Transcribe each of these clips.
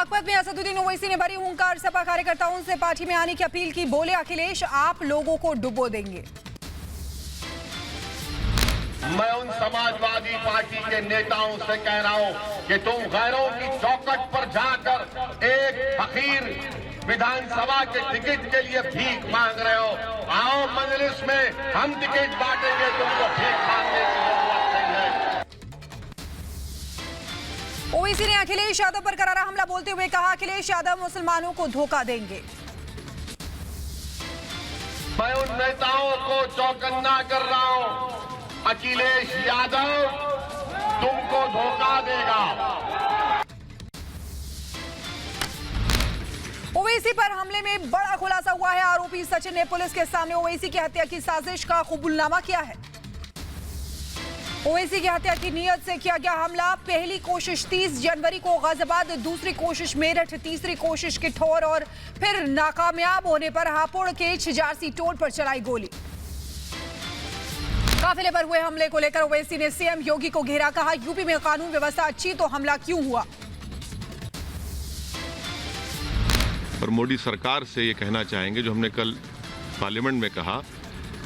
बागपत में असदुद्दीन ओवैसी ने भरी हुंकार, सपा कार्यकर्ताओं से पार्टी में आने की अपील की। बोले, अखिलेश आप लोगों को डुबो देंगे। मैं उन समाजवादी पार्टी के नेताओं से कह रहा हूं कि तुम गैरों की चौखट पर जाकर एक फकीर विधानसभा के टिकट के लिए भीख मांग रहे हो। आओ मजलिस में हम टिकट बांटेंगे, तुमको भीख मांगने की जरूरत नहीं है। ओवैसी ने अखिलेश यादव पर करारा हमला बोलते हुए कहा, अखिलेश यादव मुसलमानों को धोखा देंगे। मैं उन नेताओं को चौकन्ना कर रहा हूं, अखिलेश यादव तुमको धोखा देगा। ओवैसी पर हमले में बड़ा खुलासा हुआ है। आरोपी सचिन ने पुलिस के सामने ओवैसी की हत्या की साजिश का कबूलनामा किया है। ओवैसी की हत्या की नीयत से किया गया हमला। पहली कोशिश 30 जनवरी को गाजियाबाद, दूसरी कोशिश मेरठ, तीसरी कोशिश किठौर और फिर नाकामयाब होने पर हापुड़ के छिजारसी टोल पर चलाई गोली। काफिले पर हुए हमले को लेकर ओवैसी ने सीएम योगी को घेरा। कहा, यूपी में कानून व्यवस्था अच्छी तो हमला क्यों हुआ। और मोदी सरकार से ये कहना चाहेंगे, जो हमने कल पार्लियामेंट में कहा,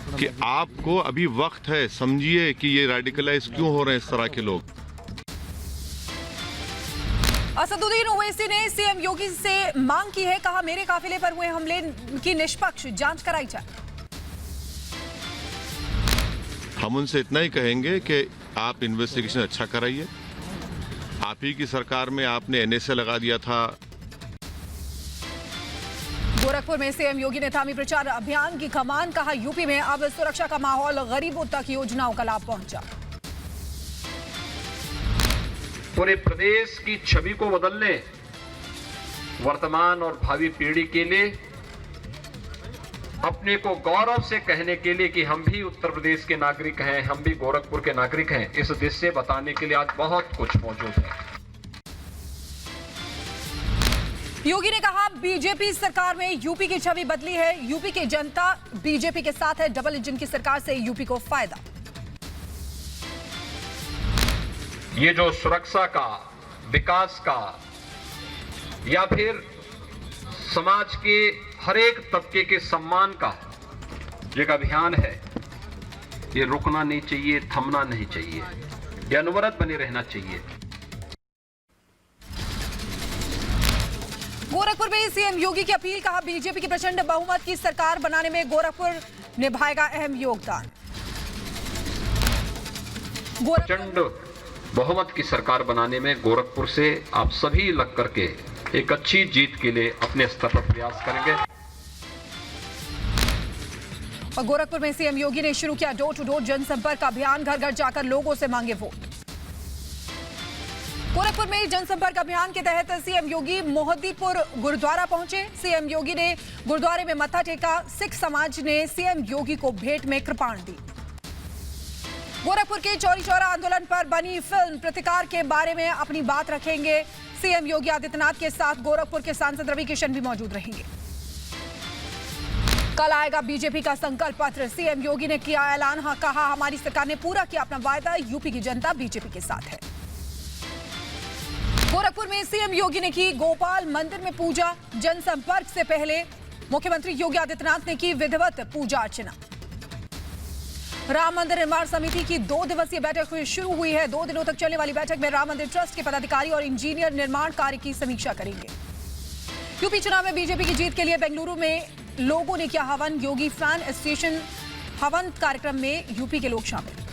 कि आपको अभी वक्त है, समझिए कि ये रेडिकलाइज क्यों हो रहे हैं इस तरह के लोग। असदुद्दीन ओवैसी ने सीएम योगी से मांग की है। कहा, मेरे काफिले पर हुए हमले की निष्पक्ष जांच कराई जाए। हम उनसे इतना ही कहेंगे कि आप इन्वेस्टिगेशन अच्छा कराइए। आप ही की सरकार में आपने एनएसए लगा दिया था। गोरखपुर में सीएम योगी ने थामी प्रचार अभियान की कमान। कहा, यूपी में अब सुरक्षा का माहौल, गरीबों तक योजनाओं का लाभ पहुंचा। पूरे प्रदेश की छवि को बदलने, वर्तमान और भावी पीढ़ी के लिए अपने को गौरव से कहने के लिए कि हम भी उत्तर प्रदेश के नागरिक हैं, हम भी गोरखपुर के नागरिक हैं, इस देश से बताने के लिए आज बहुत कुछ मौजूद है। योगी ने कहा, बीजेपी सरकार में यूपी की छवि बदली है। यूपी की जनता बीजेपी के साथ है। डबल इंजन की सरकार से यूपी को फायदा। ये जो सुरक्षा का, विकास का या फिर समाज के हर एक तबके के सम्मान का एक अभियान है, ये रुकना नहीं चाहिए, थमना नहीं चाहिए, ये अनवरत बने रहना चाहिए। गोरखपुर में सीएम योगी की अपील। कहा, बीजेपी की प्रचंड बहुमत की सरकार बनाने में गोरखपुर निभाएगा अहम योगदान। प्रचंड बहुमत की सरकार बनाने में गोरखपुर से आप सभी लग करके एक अच्छी जीत के लिए अपने स्तर पर प्रयास करेंगे। और गोरखपुर में सीएम योगी ने शुरू किया डोर टू डोर जनसंपर्क अभियान। घर घर जाकर लोगों से मांगे वोट। गोरखपुर में जनसंपर्क अभियान के तहत सीएम योगी मोहद्दीपुर गुरुद्वारा पहुंचे। सीएम योगी ने गुरुद्वारे में मत्था टेका। सिख समाज ने सीएम योगी को भेंट में कृपाण दी। गोरखपुर के चौरी चौरा आंदोलन पर बनी फिल्म प्रतिकार के बारे में अपनी बात रखेंगे सीएम योगी आदित्यनाथ के साथ। गोरखपुर के सांसद रवि किशन भी मौजूद रहेंगे। कल आएगा बीजेपी का संकल्प पत्र। सीएम योगी ने किया ऐलान। कहा, हमारी सरकार ने पूरा किया अपना वायदा। यूपी की जनता बीजेपी के साथ है। गोरखपुर में सीएम योगी ने की गोपाल मंदिर में पूजा। जनसंपर्क से पहले मुख्यमंत्री योगी आदित्यनाथ ने की विधिवत पूजा अर्चना। राम मंदिर निर्माण समिति की 2 दिवसीय बैठक शुरू हुई है। 2 दिनों तक चलने वाली बैठक में राम मंदिर ट्रस्ट के पदाधिकारी और इंजीनियर निर्माण कार्य की समीक्षा करेंगे। यूपी चुनाव में बीजेपी की जीत के लिए बेंगलुरु में लोगों ने किया हवन। योगी फैन एसोसिएशन हवन कार्यक्रम में यूपी के लोग शामिल।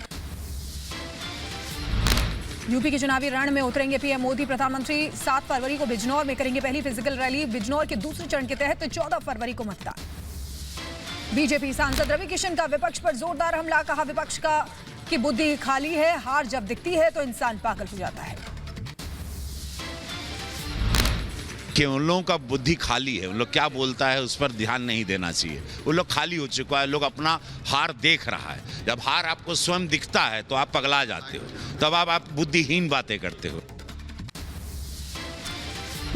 यूपी के चुनावी रण में उतरेंगे पीएम मोदी। प्रधानमंत्री 7 फरवरी को बिजनौर में करेंगे पहली फिजिकल रैली। बिजनौर के दूसरे चरण के तहत 14 फरवरी को मतदान। बीजेपी सांसद रवि किशन का विपक्ष पर जोरदार हमला। कहा, विपक्ष की बुद्धि खाली है। हार जब दिखती है तो इंसान पागल हो जाता है। कि उन लोगों का बुद्धि खाली है, उन लोग क्या बोलता है उस पर ध्यान नहीं देना चाहिए। उन लोग खाली हो चुका है, लोग अपना हार देख रहा है। जब हार आपको स्वयं दिखता है तो आप पगला जाते हो, तब आप बुद्धिहीन बातें करते हो।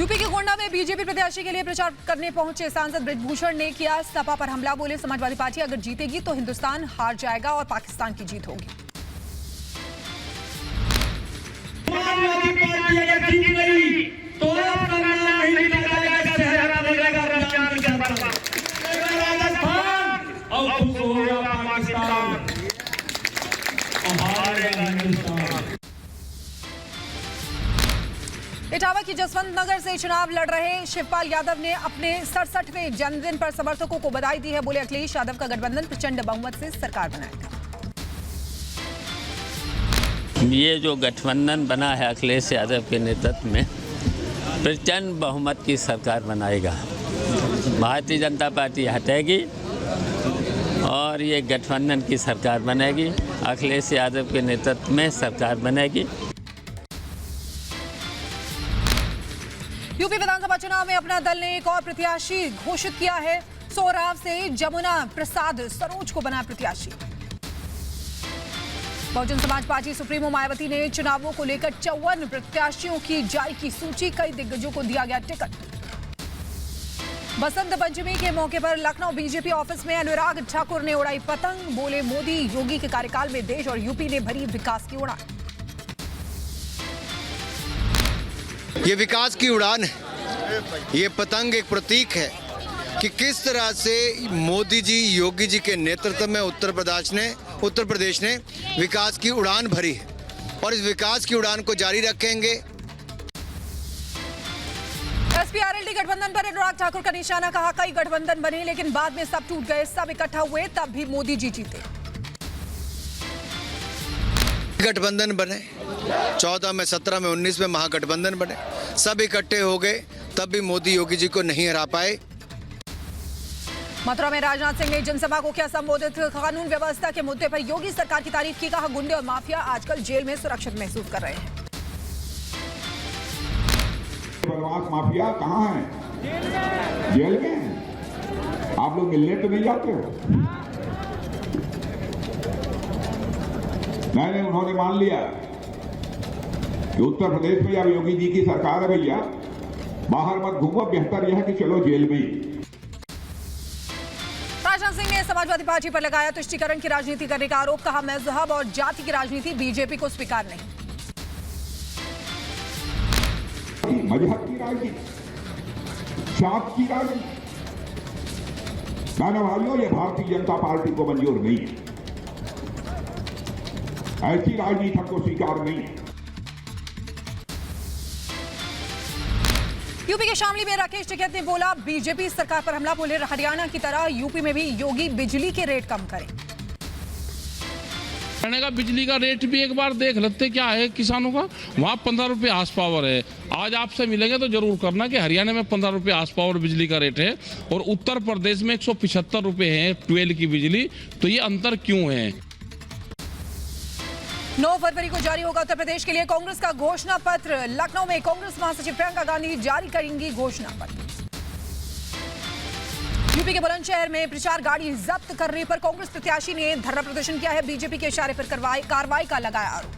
यूपी के गोंडा में बीजेपी प्रत्याशी के लिए प्रचार करने पहुंचे सांसद बृजभूषण ने किया सपा पर हमला। बोले, समाजवादी पार्टी अगर जीतेगी तो हिंदुस्तान हार जाएगा और पाकिस्तान की जीत होगी। समाजवादी पार्टी अगर जीत गई तो आपका ध्वस्त होगा पाकिस्तान, हारेगा हिंदुस्तान। इटावा की जसवंत नगर से चुनाव लड़ रहे शिवपाल यादव ने अपने 67वें जन्मदिन पर समर्थकों को बधाई दी है। बोले अखिलेश यादव का गठबंधन प्रचंड बहुमत से सरकार बनाएगा। ये जो गठबंधन बना है अखिलेश यादव के नेतृत्व में प्रचंड बहुमत की सरकार बनाएगा। भारतीय जनता पार्टी हटेगी और ये गठबंधन की सरकार बनेगी। अखिलेश यादव के नेतृत्व में सरकार बनेगी। यूपी विधानसभा चुनाव में अपना दल ने एक और प्रत्याशी घोषित किया है। सोहराव से जमुना प्रसाद सरोज को बना प्रत्याशी। बहुजन समाज पार्टी सुप्रीमो मायावती ने चुनावों को लेकर 54 प्रत्याशियों की जारी की सूची। कई दिग्गजों को दिया गया टिकट। बसंत पंचमी के मौके पर लखनऊ बीजेपी ऑफिस में अनुराग ठाकुर ने उड़ाई पतंग। बोले मोदी योगी के कार्यकाल में देश और यूपी ने भरी विकास की उड़ान। ये विकास की उड़ान है, ये पतंग एक प्रतीक है कि किस तरह से मोदी जी, योगी जी के नेतृत्व में उत्तर प्रदेश ने विकास की उड़ान भरी है और इस विकास की उड़ान को जारी रखेंगे। एसपी-आरएलडी गठबंधन पर अनुराग ठाकुर का निशाना। कहा कई गठबंधन बने लेकिन बाद में सब टूट गए। सब इकट्ठा हुए तब भी मोदी जी जीते। गठबंधन बने 14 में, 17 में, 19 में महागठबंधन बने, सब इकट्ठे हो गए तब भी मोदी योगी जी को नहीं हरा पाए। मथुरा में राजनाथ सिंह ने जनसभा को किया संबोधित। कानून व्यवस्था के मुद्दे पर योगी सरकार की तारीफ की। कहा गुंडे और माफिया आजकल जेल में सुरक्षित महसूस कर रहे हैं। बदमाश माफिया कहाँ हैं? जेल में हैं। आप लोग मिलने तो नहीं जाते हो? नहीं, उन्होंने मान लिया कि उत्तर प्रदेश में अब योगी जी की सरकार है भैया, बाहर मत घूमो, बेहतर यह है कि चलो जेल में। राजनाथ सिंह ने समाजवादी पार्टी पर लगाया तुष्टीकरण की राजनीति करने का आरोप। कहा मजहब और जाति की राजनीति बीजेपी को स्वीकार नहीं। मजहब की राजनीति, जात की राजनीति, बहनों भाइयों, यह भारतीय जनता पार्टी को मंजूर नहीं है। ऐसी राजनीति को स्वीकार नहीं है। यूपी के शामली में राकेश टिकैत ने बोला बीजेपी सरकार पर हमला। बोले हरियाणा की तरह यूपी में भी योगी बिजली के रेट कम करें। हरियाणा का बिजली का रेट भी एक बार देख लेते क्या है किसानों का। वहाँ 15 रुपये हार्स पावर है। आज आपसे मिलेंगे तो जरूर करना कि हरियाणा में 15 रुपये हार्स पावर बिजली का रेट है और उत्तर प्रदेश में 175 रुपये है 12 की बिजली। तो ये अंतर क्यों है? 9 फरवरी को जारी होगा उत्तर प्रदेश के लिए कांग्रेस का घोषणा पत्र। लखनऊ में कांग्रेस महासचिव प्रियंका गांधी जारी करेंगी घोषणा पत्र। यूपी के बुलंदशहर में प्रचार गाड़ी जब्त करने पर कांग्रेस प्रत्याशी ने धरना प्रदर्शन किया है। बीजेपी के इशारे पर कार्रवाई का लगाया आरोप।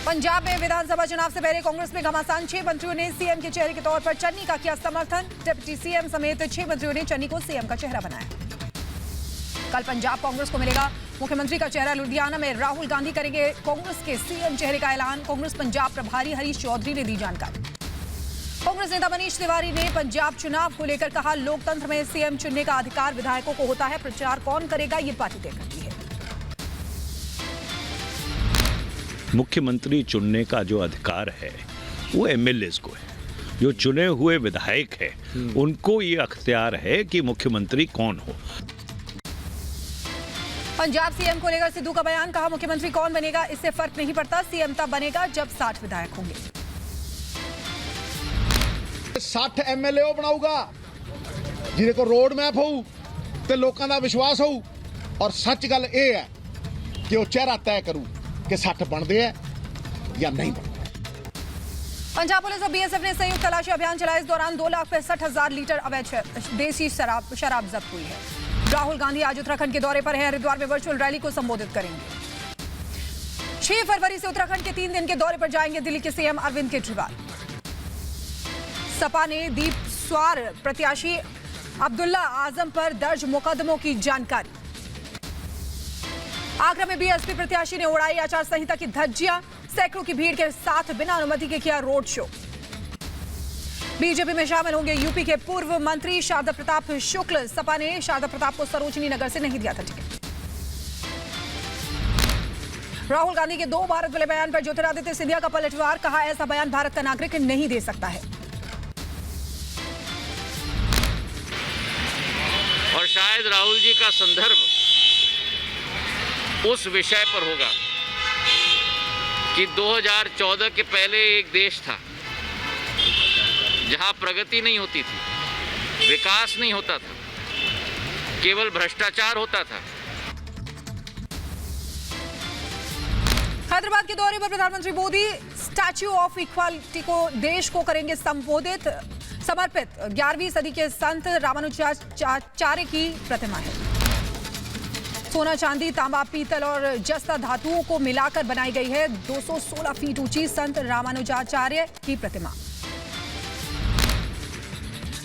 पंजाब में विधानसभा चुनाव से पहले कांग्रेस में घमासान। 6 मंत्रियों ने सीएम के चेहरे के तौर पर चन्नी का किया समर्थन। डिप्टी सीएम समेत 6 मंत्रियों ने चन्नी को सीएम का चेहरा बनाया। कल पंजाब कांग्रेस को मिलेगा मुख्यमंत्री का चेहरा। लुधियाना में राहुल गांधी करेंगे कांग्रेस के सीएम चेहरे का ऐलान। कांग्रेस पंजाब प्रभारी हरीश चौधरी ने दी जानकारी। कांग्रेस नेता मनीष तिवारी ने पंजाब चुनाव को लेकर कहा लोकतंत्र में सीएम चुनने का अधिकार विधायकों को होता है। प्रचार कौन करेगा ये पार्टी तय करती है। मुख्यमंत्री चुनने का जो अधिकार है वो एमएलएस को है। जो चुने हुए विधायक है उनको ये अख्तियार है कि मुख्यमंत्री कौन हो। पंजाब सीएम को लेकर सिद्धू का बयान। कहा मुख्यमंत्री कौन बनेगा इससे फर्क नहीं पड़ता। सीएम तब बनेगा जब 60 विधायक होंगे। 60 एमएलए बनाऊगा जिन्हें को रोड मैप हो ते लोगों का विश्वास हो और सच गल ये है कि वो चेहरा तय करूं कि 60 बनते हैं या नहीं बनते। पंजाब पुलिस और बीएसएफ ने संयुक्त तलाशी अभियान चलाया। इस दौरान 2,65,000 लीटर अवैध देसी शराब जब्त हुई है। राहुल गांधी आज उत्तराखंड के दौरे पर हैं। हरिद्वार में वर्चुअल रैली को संबोधित करेंगे। 6 फरवरी से उत्तराखंड के 3 दिन के दौरे पर जाएंगे दिल्ली के सीएम अरविंद केजरीवाल। सपा ने दीप स्वार प्रत्याशी अब्दुल्ला आजम पर दर्ज मुकदमों की जानकारी। आगरा में बीएसपी प्रत्याशी ने उड़ाई आचार संहिता की धज्जियां। सैकड़ों की भीड़ के साथ बिना अनुमति के किया रोड शो। बीजेपी में शामिल होंगे यूपी के पूर्व मंत्री शारदा प्रताप शुक्ल। सपा ने शारदा प्रताप को सरोजनी नगर से नहीं दिया था टिकट। राहुल गांधी के 2 भारत वाले बयान पर ज्योतिरादित्य सिंधिया का पलटवार। कहा, ऐसा बयान भारत का नागरिक नहीं दे सकता है। और शायद राहुल जी का संदर्भ उस विषय पर होगा कि 2014 के पहले एक देश था जहां प्रगति नहीं होती थी, विकास नहीं होता था, केवल भ्रष्टाचार होता था। हैदराबाद के दौरे पर प्रधानमंत्री मोदी स्टैच्यू ऑफ इक्वालिटी को देश को करेंगे समर्पित। 11वीं सदी के संत रामानुजाचार्य की प्रतिमा है। सोना, चांदी, तांबा, पीतल और जस्ता धातुओं को मिलाकर बनाई गई है 216 फीट ऊंची संत रामानुजाचार्य की प्रतिमा।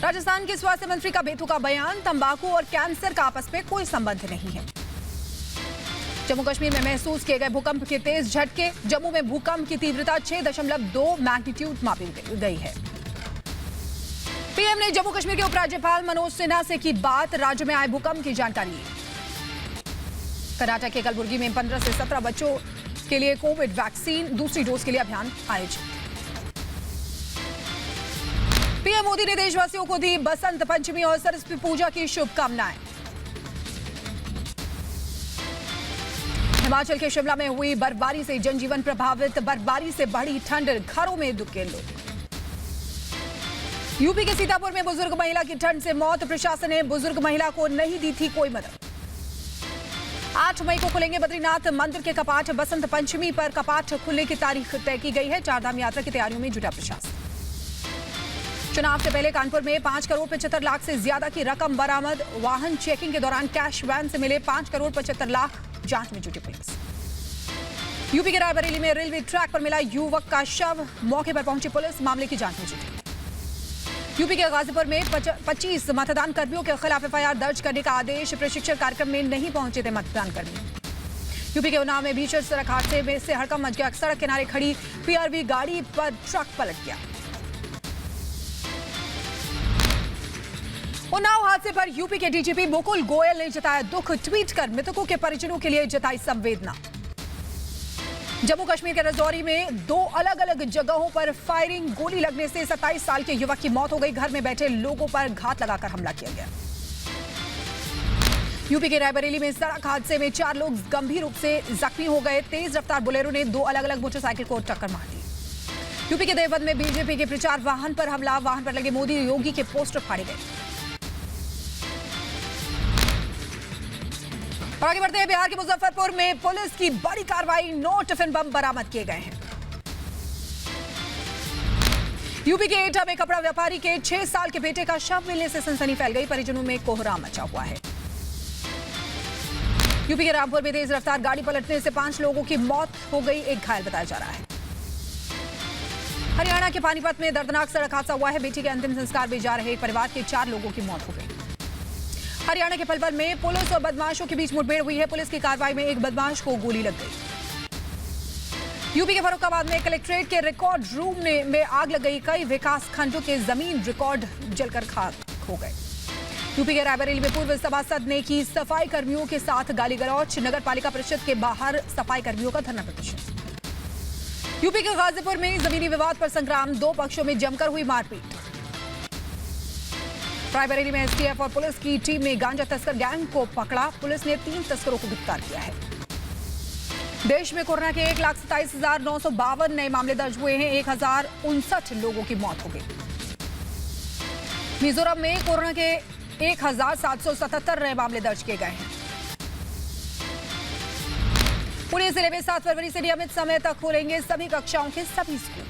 राजस्थान के स्वास्थ्य मंत्री का बेतुका बयान। तंबाकू और कैंसर का आपस में कोई संबंध नहीं है। जम्मू कश्मीर में महसूस किए गए भूकंप के तेज झटके। जम्मू में भूकंप की तीव्रता 6.2 मैग्नीट्यूड मापी गई है। पीएम ने जम्मू कश्मीर के उपराज्यपाल मनोज सिन्हा से की बात। राज्य में आए भूकंप की जानकारी ली। कर्नाटक के कलबुर्गी में 15 से 17 बच्चों के लिए कोविड वैक्सीन दूसरी डोज के लिए अभियान आयोजित। पीएम मोदी ने देशवासियों को दी बसंत पंचमी और सरस्वती पूजा की शुभकामनाएं। हिमाचल के शिमला में हुई बर्फबारी से जनजीवन प्रभावित। बर्फबारी से बढ़ी ठंड, घरों में दुखे लोग। यूपी के सीतापुर में बुजुर्ग महिला की ठंड से मौत। प्रशासन ने बुजुर्ग महिला को नहीं दी थी कोई मदद। 8 मई को खुलेंगे बद्रीनाथ मंदिर के कपाट। बसंत पंचमी पर कपाट खुलने की तारीख तय की गई है। चारधाम यात्रा की तैयारियों में जुटा प्रशासन। चुनाव से पहले कानपुर में 5 करोड़ 75 लाख से ज्यादा की रकम बरामद। वाहन चेकिंग के दौरान कैश वैन से मिले 5 करोड़ 75 लाख। जांच में जुटी पुलिस। यूपी के रायबरेली में रेलवे ट्रैक पर मिला युवक का शव। मौके पर पहुंची पुलिस, मामले की जांच में जुटी। यूपी के गाजीपुर में 25 मतदान कर्मियों के खिलाफ एफआईआर दर्ज करने का आदेश। प्रशिक्षण कार्यक्रम में नहीं पहुंचे थे मतदान कर्मी। यूपी के उन्नाव में भीषण सड़क हादसे में से हड़कंप मच गया। सड़क किनारे खड़ी पीआरवी गाड़ी पर ट्रक पलट गया। उन्नाव हादसे पर यूपी के डीजीपी मुकुल गोयल ने जताया दुख। ट्वीट कर मृतकों के परिजनों के लिए जताई संवेदना। जम्मू कश्मीर के राजौरी में 2 अलग अलग जगहों पर फायरिंग। गोली लगने से 27 साल के युवक की मौत हो गई। घर में बैठे लोगों पर घात लगाकर हमला किया गया। यूपी के रायबरेली में सड़क हादसे में 4 लोग गंभीर रूप से जख्मी हो गए। तेज रफ्तार बोलेरो ने 2 अलग अलग मोटरसाइकिल को टक्कर मार दी। यूपी के देवबंद में बीजेपी के प्रचार वाहन पर हमला। वाहन पर लगे मोदी योगी के पोस्टर फाड़े गए। और आगे बढ़ते हैं। बिहार के मुजफ्फरपुर में पुलिस की बड़ी कार्रवाई। 9 टिफिन बम बरामद किए गए हैं। यूपी के एटा में कपड़ा व्यापारी के 6 साल के बेटे का शव मिलने से सनसनी फैल गई। परिजनों में कोहराम मचा हुआ है। यूपी के रामपुर में तेज रफ्तार गाड़ी पलटने से 5 लोगों की मौत हो गई। एक घायल बताया जा रहा है। हरियाणा के पानीपत में दर्दनाक सड़क हादसा हुआ है। बेटी के अंतिम संस्कार में जा रहे एक परिवार के 4 लोगों की मौत हो गई। हरियाणा के पलवल में पुलिस और बदमाशों के बीच मुठभेड़ हुई है। पुलिस की कार्रवाई में एक बदमाश को गोली लग गई। यूपी के फर्रुखाबाद में कलेक्ट्रेट के रिकॉर्ड रूम में आग लग गई। कई विकास खंडों के जमीन रिकॉर्ड जलकर खाक हो गए। यूपी के रायबरेली में पूर्व सभासद ने की सफाई कर्मियों के साथ गाली गलौच। नगर पालिका परिषद के बाहर सफाई कर्मियों का धरना प्रदर्शन। यूपी के गाजीपुर में जमीनी विवाद पर संग्राम। 2 पक्षों में जमकर हुई मारपीट। रायबरेली में एसटीएफ और पुलिस की टीम ने गांजा तस्कर गैंग को पकड़ा। पुलिस ने 3 तस्करों को गिरफ्तार किया है। देश में कोरोना के 1,27,952 नए मामले दर्ज हुए हैं। 1,059 लोगों की मौत हो गई। मिजोरम में कोरोना के 1,777 नए मामले दर्ज किए गए हैं। पुणे जिले में 7 फरवरी से नियमित समय तक खोलेंगे सभी कक्षाओं के सभी स्कूल।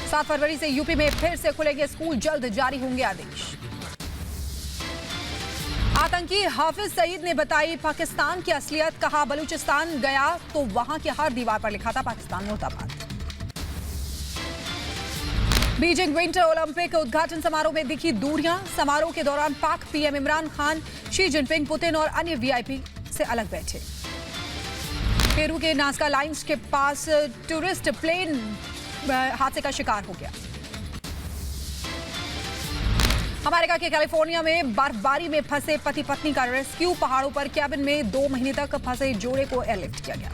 7 फरवरी से यूपी में फिर से खुलेंगे स्कूल। जल्द जारी होंगे आदेश। आतंकी हाफिज सईद ने बताई पाकिस्तान की असलियत। कहा, बलूचिस्तान गया तो वहां की हर दीवार पर लिखा था पाकिस्तान मुर्दाबाद। बीजिंग विंटर ओलंपिक उद्घाटन समारोह में दिखी दूरियां। समारोह के दौरान पाक PM Imran Khan, Xi Jinping, Putin और अन्य वीआईपी से अलग बैठे। पेरू के नाजका लाइन्स के पास टूरिस्ट प्लेन हादसे का शिकार हो गया। अमेरिका के कैलिफोर्निया में बर्फबारी में फंसे पति पत्नी का रेस्क्यू, पहाड़ों पर कैबिन में 2 महीने तक फंसे जोड़े को एयरलिफ्ट किया गया।